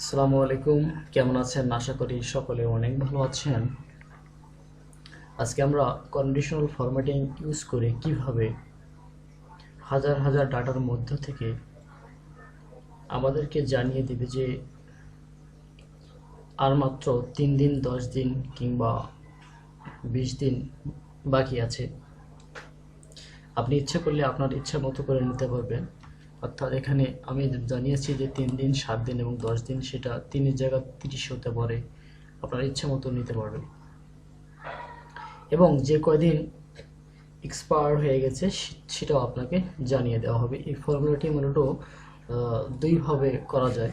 আসসালামু আলাইকুম, কেমন আছেন? আশা করি সকলে অনেক ভালো আছেন। আজকে আমরা কন্ডিশনাল ফরম্যাটিং ইউজ করে কিভাবে হাজার হাজার ডাটার মধ্য থেকে আমাদেরকে জানিয়ে দিবে যে আর মাত্র 3 দিন, 10 দিন কিংবা 20 দিন বাকি আছে। আপনি ইচ্ছে করলে আপনার ইচ্ছা মতো করে নিতে পারবেন। অর্থাৎ এখানে আমি জানিয়েছি যে 3 দিন, 7 দিন এবং 10 দিন, সেটা 3-এর জায়গা 30 হতে পারে। আপনার ইচ্ছা মতো নিতে পারবেন এবং যে কয়দিন এক্সপায়ার হয়ে গেছে সেটাও আপনাকে জানিয়ে দেওয়া হবে। এই ফর্মুলাটি মূলত দুইভাবে করা যায়।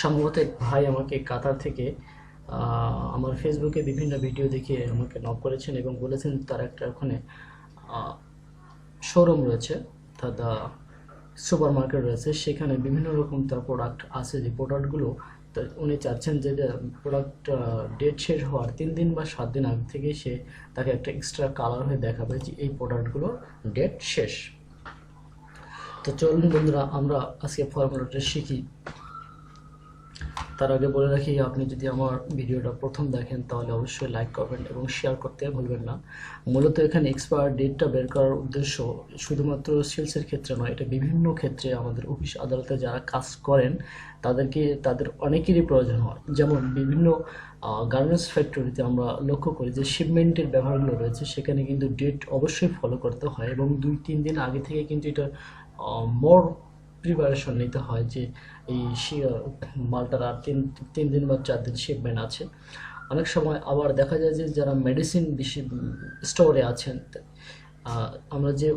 সম্ভবত এক ভাই আমাকে কাতার থেকে আমার ফেসবুকে বিভিন্ন ভিডিও দেখে আমাকে নক করেছেন এবং বলেছেন তার একটা ওখানে শোরুম রয়েছে, অর্থাৎ সুপার মার্কেট রয়েছে, সেখানে বিভিন্ন রকম তার প্রোডাক্ট আছে। যে প্রোডাক্টগুলো উনি চাচ্ছেন যে প্রোডাক্ট ডেট শেষ হওয়ার 3 দিন বা 7 দিন আগে থেকে তাকে একটা এক্সট্রা কালার হয়ে দেখাবে যে এই প্রোডাক্টগুলো ডেট শেষ। তো চলুন বন্ধুরা, আমরা আজকে ফর্মুলাটা শিখি। তার আগে বলে রাখি, আপনি যদি আমার ভিডিওটা প্রথম দেখেন তাহলে অবশ্যই লাইক করবেন এবং শেয়ার করতে ভুলবেন না। মূলত এখানে এক্সপায়ার ডেটটা বের করার উদ্দেশ্য শুধুমাত্র সেলসের ক্ষেত্রে নয়, এটা বিভিন্ন ক্ষেত্রে আমাদের অফিস আদালতে যারা কাজ করেন তাদের অনেকেরই প্রয়োজন হয়। যেমন বিভিন্ন গার্মেন্টস ফ্যাক্টরিতে আমরা লক্ষ্য করি যে শিপমেন্টের ব্যবহারগুলো রয়েছে, সেখানে কিন্তু ডেট অবশ্যই ফলো করতে হয় এবং 2-3 দিন আগে থেকে কিন্তু এটা মোর প্রিপারেশন নিতে হয় যে এই মালটার আর তিন দিন বা 4 দিন শিপমেন্ট আছে। অনেক সময় আবার দেখা যায় যে যারা মেডিসিন বেশি স্টোরে আছেন, আমরা যে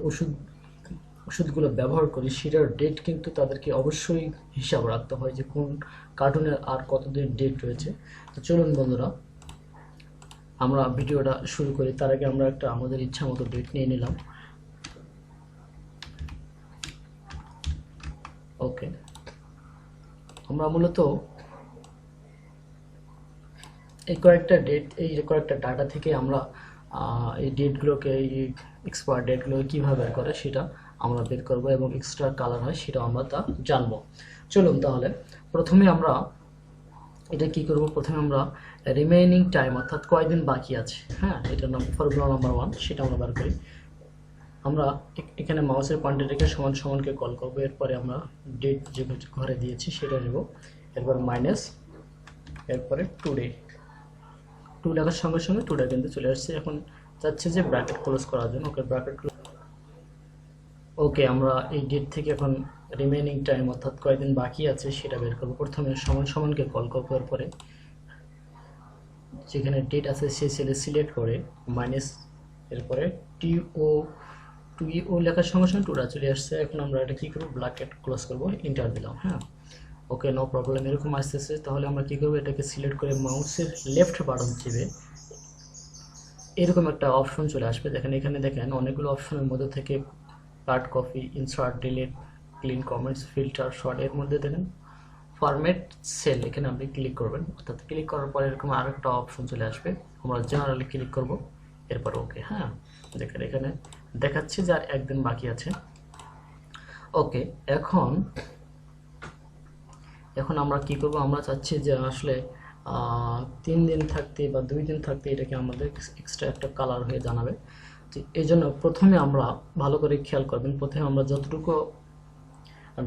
ওষুধগুলো ব্যবহার করি সেটার ডেট কিন্তু তাদেরকে অবশ্যই হিসাব রাখতে হয় যে কোন কার্টুনের আর কতদিন ডেট রয়েছে। তো চলুন বন্ধুরা, আমরা ভিডিওটা শুরু করি। তার আগে আমরা একটা আমাদের ইচ্ছা মতো ডেট নিয়ে নিলাম। ওকে, আমরা মূলত এই কয়েকটা ডাটা থেকে আমরা এই ডেটগুলোকে, এই এক্সপায়ার ডেটগুলোকে কীভাবে বের করে সেটা আমরা বের করব এবং এক্সট্রা কালার হয় সেটাও আমরা তা জানবো। চলুন তাহলে প্রথমে আমরা এটা কি করব, প্রথমে আমরা রিমেইনিং টাইম অর্থাৎ কয়দিন বাকি আছে, হ্যাঁ, এটার নাম ফর্মুলা নাম্বার 1, সেটা আমরা বের করি। আমরা এখানে মাউসের পয়েন্টার রেখে সমান সমানকে কল করবো। এরপরে আমরা ডেট যে ঘরে দিয়েছি সেটা নেব, এরপর মাইনাস, এরপরে টুডে। টু লেখার সঙ্গে সঙ্গে টুডে কিন্তু চলে আসছে। এখন চাচ্ছে যে ব্র্যাকেট ক্লোজ করার জন্য, ওকে ব্র্যাকেট ক্লোজ। ওকে, আমরা এই ডেট থেকে এখন রিমেইনিং টাইম অর্থাৎ কয়দিন বাকি আছে সেটা বের করবো। প্রথমে সমান সমানকে কল করবো, এরপরে যেখানে ডেট আছে সেই সেলে সিলেক্ট করে মাইনাস, এরপরে টু লেখার সঙ্গে সঙ্গে টুটা চলে আসছে। এখন আমরা এটা কী করবো, ব্র্যাকেট ক্লোজ করবো, ইন্টার দিলাম। হ্যাঁ, ওকে, নো প্রবলেম। এরকম আসতেছে, তাহলে আমরা কী করবো, এটাকে সিলেক্ট করে মাউসের লেফট বাটন চেপে এরকম একটা অপশন চলে আসবে। দেখেন এখানে, দেখেন অনেকগুলো অপশনের মধ্যে থেকে cut, copy, insert, delete, clean, comments, filter, sort, এর মধ্যে দেখেন ফরম্যাট সেল, এখানে আপনি ক্লিক করবেন। অর্থাৎ ক্লিক করার পরে এরকম আরেকটা অপশন চলে আসবে, আমরা জেনারেলি ক্লিক করব, এরপর ওকে। হ্যাঁ, দেখেন এখানে দেখাচ্ছে যে আর একদিন বাকি আছে। ওকে, এখন আমরা কি করব, আমরা চাচ্ছি যে আসলে 3 দিন থাকতে বা 2 দিন থাকতে এটাকে আমাদের এক্সট্রা একটা কালার হয়ে জানাবে। এই জন্য প্রথমে আমরা ভালো করে খেয়াল করবেন, প্রথমে আমরা যতটুকু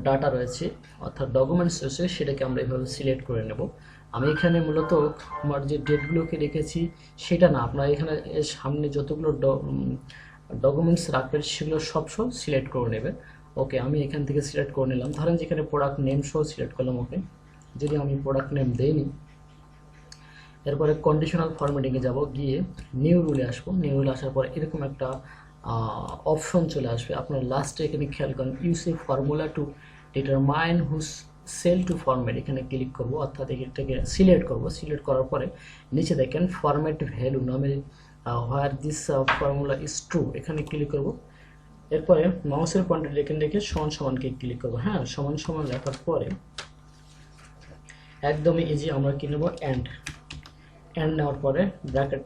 ডাটা রয়েছে অর্থাৎ ডকুমেন্টস রয়েছে সেটাকে আমরা এইভাবে সিলেক্ট করে নেব। আমি এখানে মূলত আমার যে ডেটগুলোকে রেখেছি সেটা না, আপনারা এখানে সামনে যতগুলো ডকুমেন্টস রাখবেন সেগুলো সব সিলেক্ট করে নেবেন। ওকে, আমি এখান থেকে সিলেক্ট করে নিলাম। ধরেন যেখানে প্রোডাক্ট নেম সহ সিলেক্ট করলাম। ওকে, যদি আমি প্রোডাক্ট নেম দেইনি, এরপরে কন্ডিশনাল ফরম্যাটিংয়ে যাব, গিয়ে নিউ রুলে আসবো। নিউ রুলে আসার পর এরকম একটা অপশন চলে আসবে। আপনার লাস্টে এখানে খেয়াল করেন, use a formula to determine whose cell to format, এখানে ক্লিক করব, অর্থাৎ এটাকে সিলেক্ট করব। সিলেক্ট করার পরে নিচে দেখেন ফরম্যাট ভ্যালু নামে where this formula is true, এখানে ক্লিক করব। এরপরে মাউসের পয়েন্টার এখানে রেখে সমান সমানকে ক্লিক করব। হ্যাঁ, সমান সমান লেখার পরে একদমই ইজি, আমরা কি নেব, এন্ড নেওয়ার পরে ব্র্যাকেট,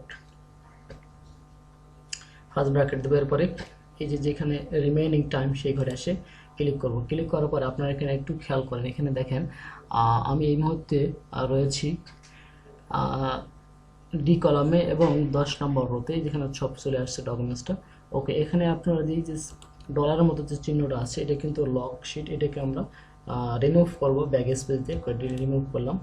ফার্স্ট ব্র্যাকেট দেবো। এরপরে এই যে যেখানে রিমেইনিং টাইম সেই ঘরে আসে ক্লিক করব। ক্লিক করার পরে আপনারা এখানে একটু খেয়াল করেন, এখানে দেখেন আমি এই মুহূর্তে রয়েছি ডি কলামে এবং 10 নম্বর রোতে, যেখানে সব চলে আসছে ডকুমেন্টসটা। ওকে, এখানে আপনারা এই যে ডলারের মতো যে চিহ্নটা আছে এটা কিন্তু লক শিট, এটাকে আমরা রিমুভ করব ব্যাক স্পেস দিয়ে রিমুভ করলাম।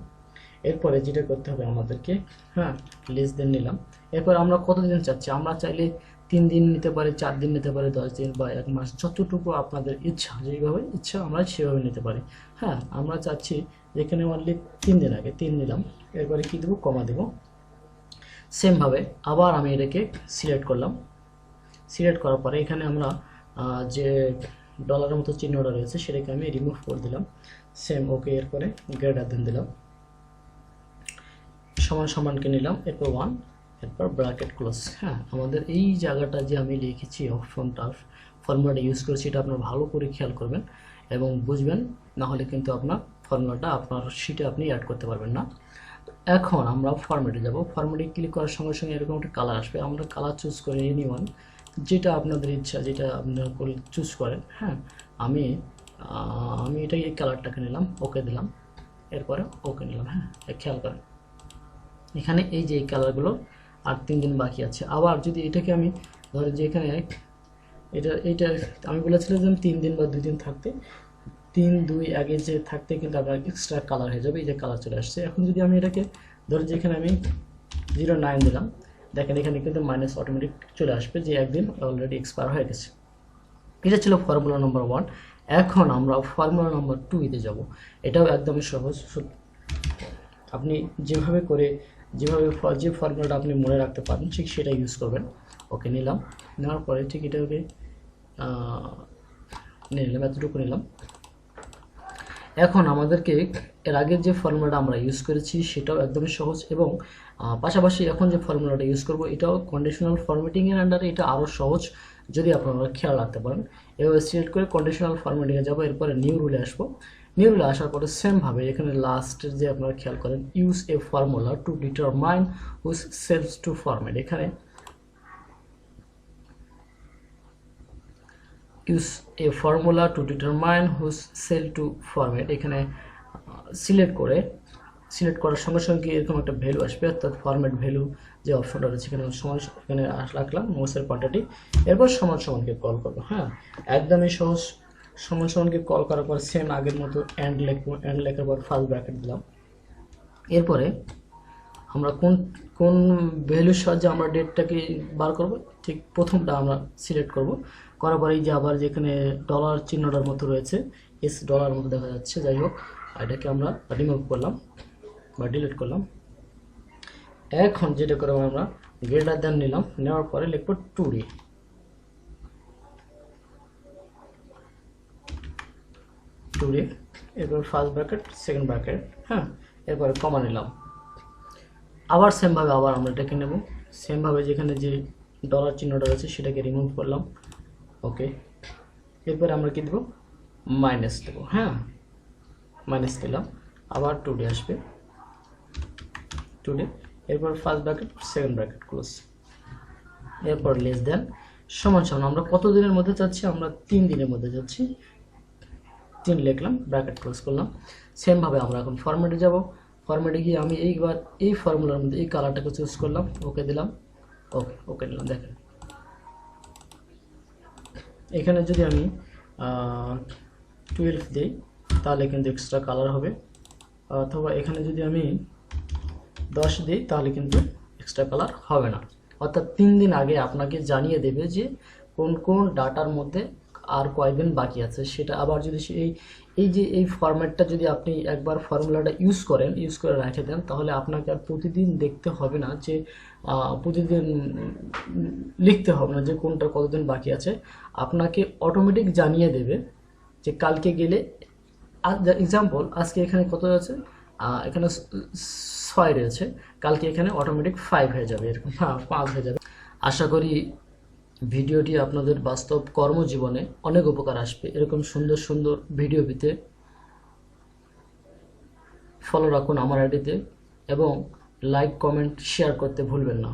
এরপরে যেটা করতে হবে আমাদেরকে, হ্যাঁ, লেস দেন নিলাম। এরপর আমরা কতদিন চাচ্ছি, আমরা চাইলে 3 দিন নিতে পারি, 4 দিন নিতে পারি, 10 দিন বা 1 মাস, যতটুকু আপনাদের ইচ্ছা, যেভাবে ইচ্ছা আমরা সেভাবে নিতে পারি। হ্যাঁ, আমরা চাচ্ছি যেখানে অনলি 3 দিন আগে 3 নিলাম। এরপরে কি দেবো, কমা দেবো। সেমভাবে আবার আমি এটাকে সিলেক্ট করলাম। সিলেক্ট করার পরে এখানে আমরা যে ডলারের মতো চিহ্নটা রয়েছে সেটাকে আমি রিমুভ করে দিলাম। সেম, ওকে। এরপরে গ্রেটার দেন দিলাম, সমান সমানকে নিলাম, এরপর 1, এরপর ব্র্যাকেট ক্লোজ। হ্যাঁ, আমাদের এই জায়গাটা যে আমি লিখেছি অপশনটা ফর্মুলাটা ইউজ করেছি, এটা আপনারা ভালো করে খেয়াল করবেন এবং বুঝবেন, না হলে কিন্তু আপনার ফর্মুলাটা আপনার শিটে আপনি অ্যাড করতে পারবেন না। এখন আমরা ফরম্যাটে যাব। ফরম্যাটে ক্লিক করার সঙ্গে সঙ্গে এরকম একটা কালার আসবে। আমরা কালার চুজ করে এনিওয়ান, যেটা আপনাদের ইচ্ছা, যেটা আপনারা চুজ করেন। হ্যাঁ, আমি এটা এই কালারটাকে নিলাম, ওকে দিলাম, এরপরে ওকে নিলাম। হ্যাঁ, খেয়াল করেন এখানে এই যে এই কালারগুলো আর 3 দিন বাকি আছে। আবার যদি এটাকে আমি ধরেন যে এখানে এটা আমি বলেছিলাম যে 3 দিন বা 2 দিন থাকতে, 3, 2 আগে যে থাকতে কিন্তু আপনার এক্সট্রা কালার হয়ে যাবে, এই যে কালার চলে আসছে। এখন যদি আমি এটাকে ধরেন যে এখানে আমি 09 দিলাম, দেখেন এখানে কিন্তু মাইনাস অটোমেটিক চলে আসবে যে একদিন অলরেডি এক্সপায়ার হয়ে গেছে। এটা ছিল ফর্মুলা নম্বর 1। এখন আমরা ফর্মুলা নম্বর 2 তে যাব। এটাও একদমই সহজ। আপনি যেভাবে যে ফর্মুলাটা আপনি মনে রাখতে পারেন ঠিক সেটা ইউজ করবেন। ওকে নিলাম, নেওয়ার পরে ঠিক এটাকে নিলাম, এতটুকু নিলাম। এখন আমাদেরকে এর আগের যে ফর্মুলাটা আমরা ইউজ করেছি সেটাও একদমই সহজ এবং পাশাপাশি এখন যে ফর্মুলাটা ইউজ করব এটাও কন্ডিশনাল ফরম্যাটিংয়ের আন্ডারে, এটা আরও সহজ যদি আপনারা খেয়াল রাখতে পারেন। এভাবে সিলেক্ট করে কন্ডিশনাল ফরম্যাটিংয়ে যাবো, এরপরে নিউ রুলে আসবো। নিউ রুলে আসার পরে সেমভাবে এখানে লাস্টের যে আপনারা খেয়াল করেন, use a formula to determine whose cells to format, এখানে use a formula to determine whose cell to format, এখানে সিলেক্ট করার সঙ্গে সঙ্গে এরকম একটা ভ্যালু আসবে, অর্থাৎ ফরম্যাট ভ্যালু যে অপশনটা রয়েছে এখানে এখানে রাখলাম মোসের কোয়ান্টিটি। এরপর সমান সমানকে কল করবো। হ্যাঁ, একদমই সহজ। সমান সমানকে কল করার পর সেম আগের মতো এন্ড লিখবো, এন্ড লেখার পর ফার্স্ট ব্র্যাকেট দিলাম। এরপরে আমরা কোন ভ্যালুর সাহায্যে আমরা ডেটটাকে বার করব, ঠিক প্রথমটা আমরা সিলেক্ট করব। করার পরে এই যে আবার যেখানে ডলার চিহ্নটার মতো রয়েছে, এস ডলার মতো দেখা যাচ্ছে, যাই হোক এটাকে আমরা রিমুভ করলাম বা ডিলিট করলাম। এখন যেটা করব আমরা গ্রেটার দেন নিলাম, নেওয়ার পরে লিখবো 2D, এরপর ফার্স্ট ব্র্যাকেট সেকেন্ড ব্র্যাকেট। হ্যাঁ, এরপরে কমা নিলাম। আবার সেমভাবে আবার আমরা এটাকে নেব, সেমভাবে যেখানে যে ডলার চিহ্নটা রয়েছে সেটাকে রিমুভ করলাম। ওকে, এরপরে আমরা কি দেব, মাইনাস দেব। হ্যাঁ, মাইনাস দিলাম, আবার 2D আসবে, 2D, এরপর first bracket second bracket close, এরপর লেস দেন সমান সমান। আমরা কত দিনের মধ্যে চাচ্ছি, আমরা 3 দিনের মধ্যে চাচ্ছি, 3 লিখলাম, ব্র্যাকেট ক্লোজ করলাম। সেমভাবে আমরা এখন ফরম্যাটে যাব। ফরম্যাটে গিয়ে আমি এইবার এই ফর্মুলার মধ্যে এই কালারটাকে চুজ করলাম, ওকে দিলাম, ওকে নিলাম। দেখেন এখানে যদি আমি 12 দিই তাহলে কিন্তু এক্সট্রা কালার হবে, অথবা এখানে যদি আমি 10 দিই তাহলে কিন্তু এক্সট্রা কালার হবে না। অর্থাৎ 3 দিন আগে আপনাকে জানিয়ে দেবে যে কোন কোন ডাটার মধ্যে আর কয়দিন বাকি আছে সেটা। আবার যদি এই ফরম্যাটটা যদি আপনি একবার ফর্মুলাটা ইউজ করে রেখে দেন, তাহলে আপনাকে আর প্রতিদিন দেখতে হবে না, যে প্রতিদিন লিখতে হবে না যে কোনটা কতদিন বাকি আছে। আপনাকে অটোমেটিক জানিয়ে দেবে যে কালকে গেলে, এক্সাম্পল আজকে এখানে কত আছে, এখানে 6 রয়েছে, কালকে এখানে অটোমেটিক 5 হয়ে যাবে, এরকম 5 হয়ে যাবে। আশা করি ভিডিওটি আপনাদের বাস্তব কর্মজীবনে অনেক উপকার আসবে। এরকম সুন্দর সুন্দর ভিডিও পেতে ফলো রাখুন আমার আইডিতে এবং লাইক কমেন্ট শেয়ার করতে ভুলবেন না।